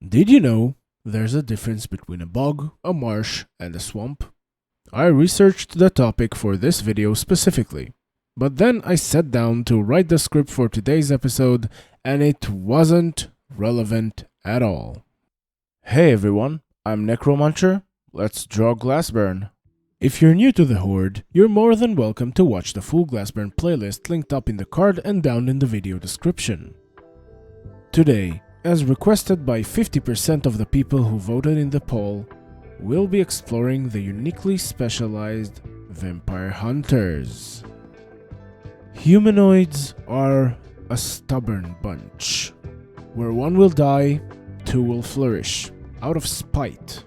Did you know there's a difference between a bog, a marsh, and a swamp? I researched the topic for this video specifically, but then I sat down to write the script for today's episode and it wasn't relevant at all. Hey everyone, I'm Necromancer. Let's draw Glassburn. If you're new to the Horde, you're more than welcome to watch the full Glassburn playlist linked up in the card and down in the video description. Today, as requested by 50% of the people who voted in the poll, we'll be exploring the uniquely specialized vampire hunters. Humanoids are a stubborn bunch. Where one will die, two will flourish, out of spite.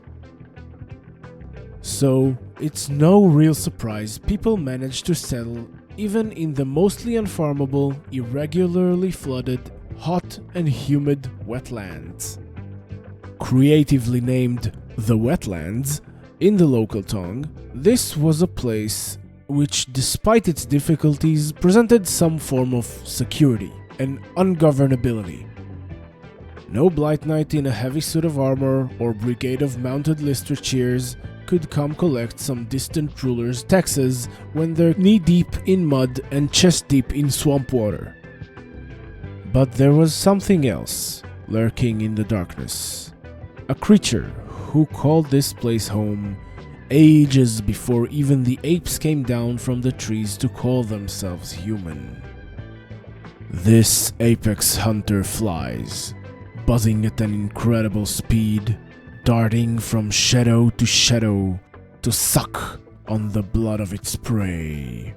So, it's no real surprise people manage to settle even in the mostly unfarmable, irregularly flooded, hot and humid wetlands. Creatively named the Wetlands in the local tongue, this was a place which, despite its difficulties, presented some form of security and ungovernability. No Blight Knight in a heavy suit of armor or brigade of mounted Listercheers could come collect some distant ruler's taxes when they're knee-deep in mud and chest-deep in swamp water. But there was something else lurking in the darkness. A creature who called this place home ages before even the apes came down from the trees to call themselves human. This apex hunter flies, buzzing at an incredible speed, darting from shadow to suck on the blood of its prey.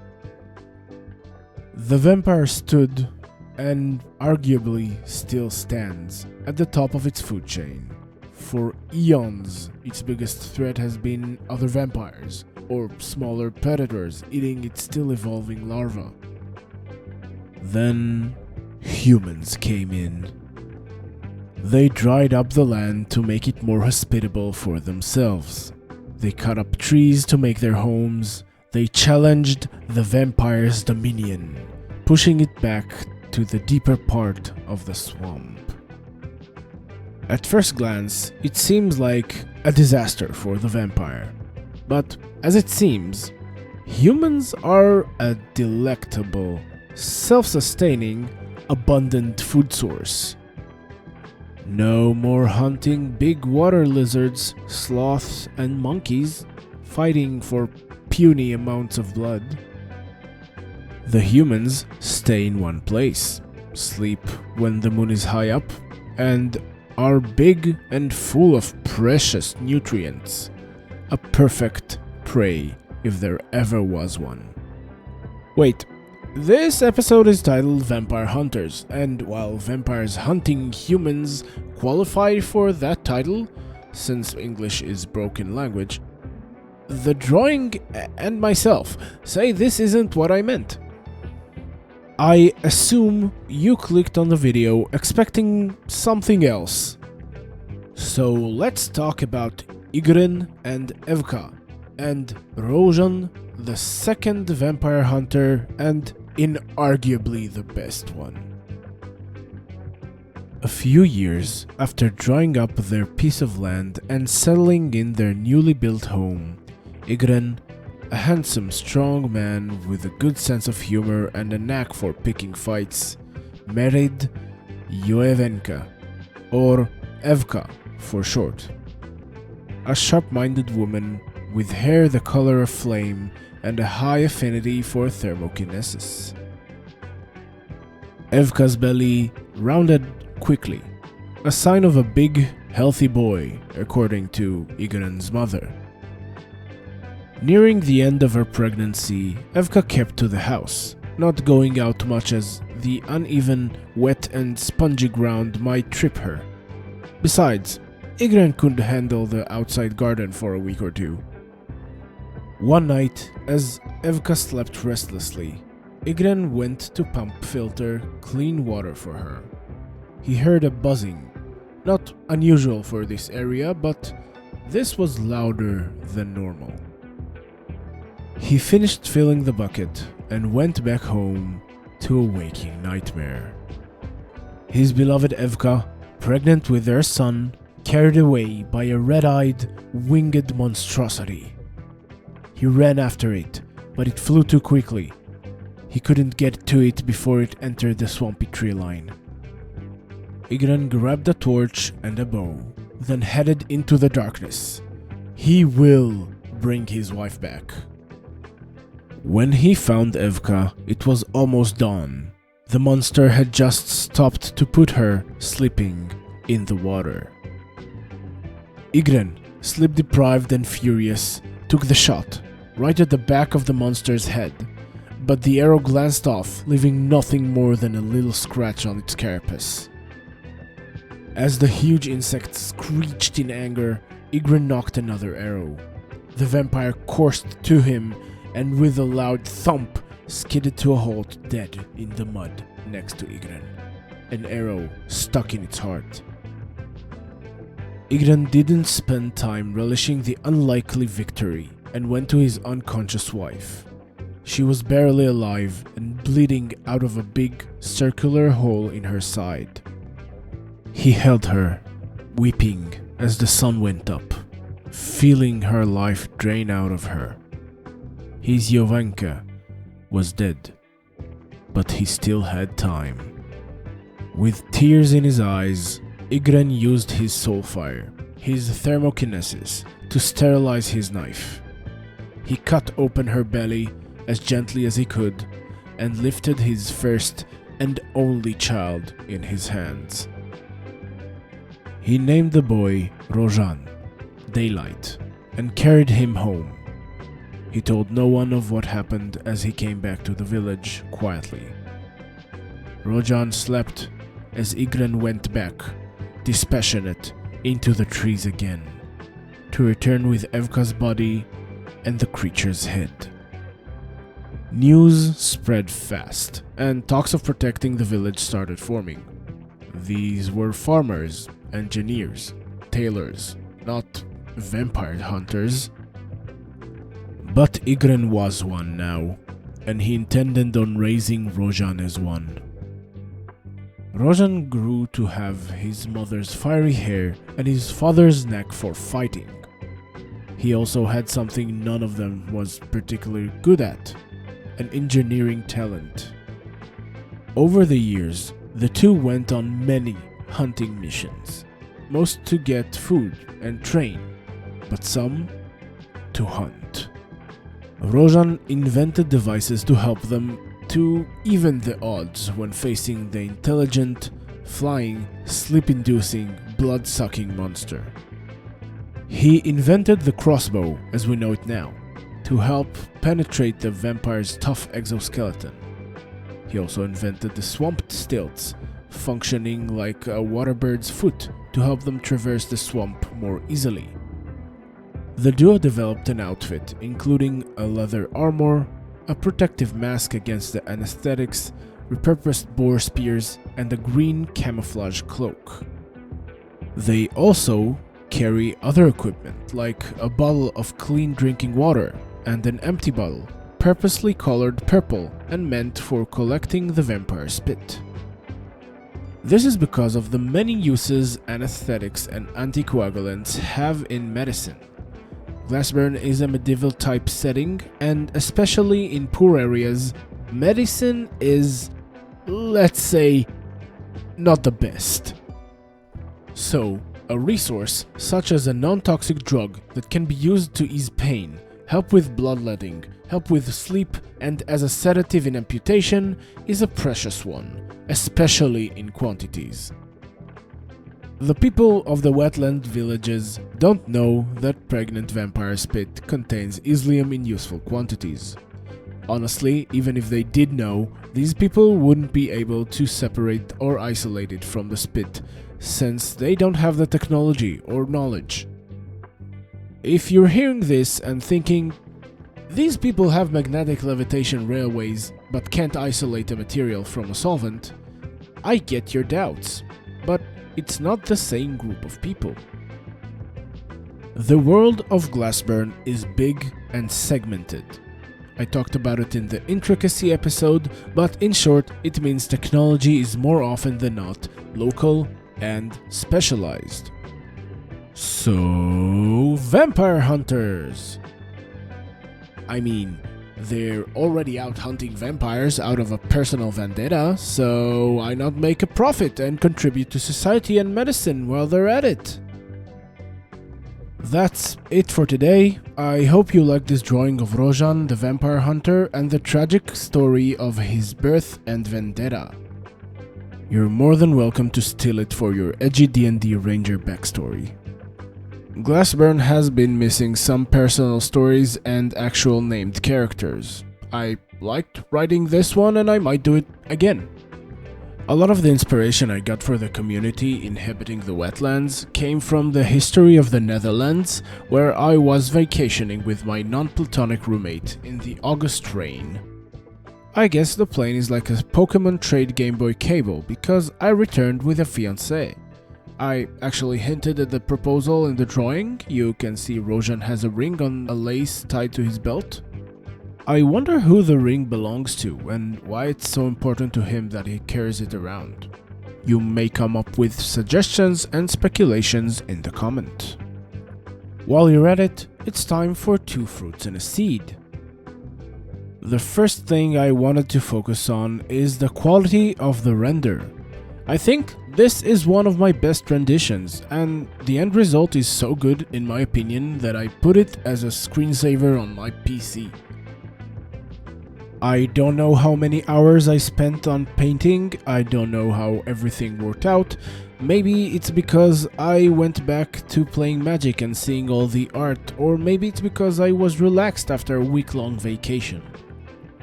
The vampire stood, and arguably still stands, at the top of its food chain. For eons, its biggest threat has been other vampires, or smaller predators eating its still evolving larvae. Then, humans came in. They dried up the land to make it more hospitable for themselves. They cut up trees to make their homes. They challenged the vampire's dominion, pushing it back to the deeper part of the swamp. At first glance, it seems like a disaster for the vampire. But as it seems, humans are a delectable, self-sustaining, abundant food source. No more hunting big water lizards, sloths, and monkeys, fighting for puny amounts of blood. The humans stay in one place, sleep when the moon is high up, and are big and full of precious nutrients. A perfect prey if there ever was one. Wait, this episode is titled Vampire Hunters, and while vampires hunting humans qualify for that title, since English is broken language, the drawing and myself say this isn't what I meant. I assume you clicked on the video expecting something else. So let's talk about Ygrin and Evka, and Rojan, the second vampire hunter and inarguably the best one. A few years after drawing up their piece of land and settling in their newly built home, Ygrin, a handsome, strong man with a good sense of humor and a knack for picking fights, married Yoevenka, or Evka for short. A sharp-minded woman with hair the color of flame and a high affinity for thermokinesis. Evka's belly rounded quickly, a sign of a big, healthy boy, according to Ygrin's mother. Nearing the end of her pregnancy, Evka kept to the house, not going out much as the uneven, wet and spongy ground might trip her. Besides, Ygrin couldn't handle the outside garden for a week or two. One night, as Evka slept restlessly, Ygrin went to filter clean water for her. He heard a buzzing, not unusual for this area, but this was louder than normal. He finished filling the bucket and went back home to a waking nightmare. His beloved Evka, pregnant with their son, carried away by a red-eyed, winged monstrosity. He ran after it, but it flew too quickly. He couldn't get to it before it entered the swampy tree line. Igren grabbed a torch and a bow, then headed into the darkness. He will bring his wife back. When he found Evka, it was almost dawn. The monster had just stopped to put her, sleeping, in the water. Igren, sleep-deprived and furious, took the shot, right at the back of the monster's head, but the arrow glanced off, leaving nothing more than a little scratch on its carapace. As the huge insect screeched in anger, Igren knocked another arrow. The vampire coursed to him and with a loud thump skidded to a halt dead in the mud next to Igren, an arrow stuck in its heart. Igren didn't spend time relishing the unlikely victory and went to his unconscious wife. She was barely alive and bleeding out of a big circular hole in her side. He held her, weeping as the sun went up, feeling her life drain out of her. His Jovanka was dead, but he still had time. With tears in his eyes, Igren used his soul fire, his thermokinesis, to sterilize his knife. He cut open her belly as gently as he could and lifted his first and only child in his hands. He named the boy Rojan, Daylight, and carried him home. He told no one of what happened as he came back to the village quietly. Rojan slept as Igren went back, dispassionate, into the trees again, to return with Evka's body and the creature's head. News spread fast, and talks of protecting the village started forming. These were farmers, engineers, tailors, not vampire hunters. But Igren was one now, and he intended on raising Rojan as one. Rojan grew to have his mother's fiery hair and his father's knack for fighting. He also had something none of them was particularly good at, an engineering talent. Over the years, the two went on many hunting missions, most to get food and train, but some to hunt. Rojan invented devices to help them to even the odds when facing the intelligent, flying, sleep-inducing, blood-sucking monster. He invented the crossbow as we know it now, to help penetrate the vampire's tough exoskeleton. He also invented the swamp stilts, functioning like a waterbird's foot to help them traverse the swamp more easily. The duo developed an outfit including a leather armor, a protective mask against the anesthetics, repurposed boar spears, and a green camouflage cloak. They also carry other equipment like a bottle of clean drinking water and an empty bottle, purposely colored purple and meant for collecting the vampire spit. This is because of the many uses anesthetics and anticoagulants have in medicine. Glassburn is a medieval type setting, and especially in poor areas, medicine is, let's say, not the best. So, a resource such as a non-toxic drug that can be used to ease pain, help with bloodletting, help with sleep, and as a sedative in amputation is a precious one, especially in quantities. The people of the wetland villages don't know that pregnant vampire spit contains Islium in useful quantities. Honestly, even if they did know, these people wouldn't be able to separate or isolate it from the spit, since they don't have the technology or knowledge. If you're hearing this and thinking, these people have magnetic levitation railways but can't isolate a material from a solvent, I get your doubts, but it's not the same group of people. The world of Glassburn is big and segmented. I talked about it in the intricacy episode, but in short, it means technology is more often than not local and specialized. So, vampire hunters. I mean, they're already out hunting vampires out of a personal vendetta, so why not make a profit and contribute to society and medicine while they're at it? That's it for today. I hope you liked this drawing of Rojan, the vampire hunter, and the tragic story of his birth and vendetta. You're more than welcome to steal it for your edgy D&D Ranger backstory. Glassburn has been missing some personal stories and actual named characters. I liked writing this one and I might do it again. A lot of the inspiration I got for the community inhabiting the wetlands came from the history of the Netherlands, where I was vacationing with my non-platonic roommate in the August rain. I guess the plane is like a Pokemon trade Game Boy cable because I returned with a fiancée. I actually hinted at the proposal in the drawing. You can see Rojan has a ring on a lace tied to his belt. I wonder who the ring belongs to and why it's so important to him that he carries it around. You may come up with suggestions and speculations in the comment. While you're at it, it's time for 2 fruits and a seed. The first thing I wanted to focus on is the quality of the render. I think this is one of my best renditions, and the end result is so good in my opinion that I put it as a screensaver on my PC. I don't know how many hours I spent on painting, I don't know how everything worked out. Maybe it's because I went back to playing Magic and seeing all the art, or maybe it's because I was relaxed after a week-long vacation.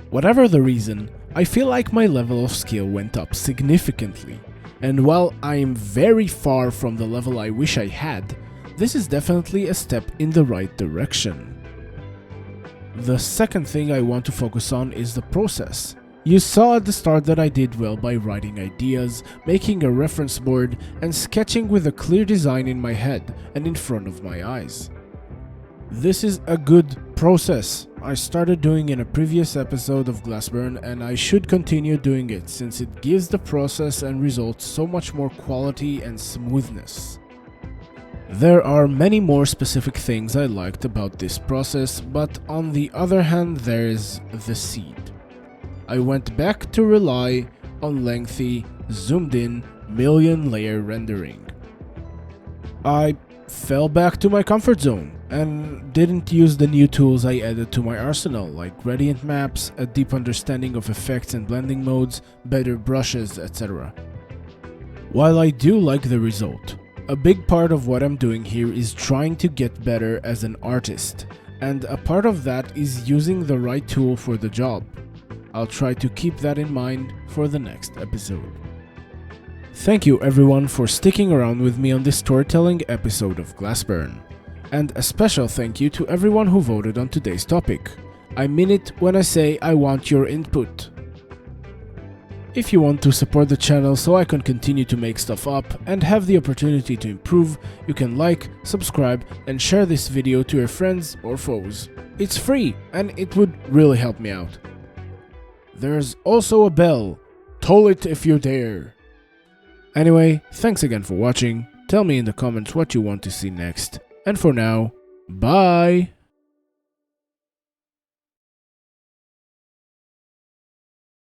Whatever the reason, I feel like my level of skill went up significantly, and while I am very far from the level I wish I had, this is definitely a step in the right direction. The second thing I want to focus on is the process. You saw at the start that I did well by writing ideas, making a reference board, and sketching with a clear design in my head and in front of my eyes. This is a good process. I started doing in a previous episode of Glassburn, and I should continue doing it since it gives the process and results so much more quality and smoothness. There are many more specific things I liked about this process, but on the other hand there is the seed. I went back to rely on lengthy, zoomed in, million layer rendering. I fell back to my comfort zone and didn't use the new tools I added to my arsenal, like gradient maps, a deep understanding of effects and blending modes, better brushes, etc. While I do like the result, a big part of what I'm doing here is trying to get better as an artist, and a part of that is using the right tool for the job. I'll try to keep that in mind for the next episode. Thank you everyone for sticking around with me on this storytelling episode of Glassburn. And a special thank you to everyone who voted on today's topic. I mean it when I say I want your input. If you want to support the channel so I can continue to make stuff up and have the opportunity to improve, you can like, subscribe, and share this video to your friends or foes. It's free and it would really help me out. There's also a bell. Toll it if you dare. Anyway, thanks again for watching. Tell me in the comments what you want to see next. And for now, bye!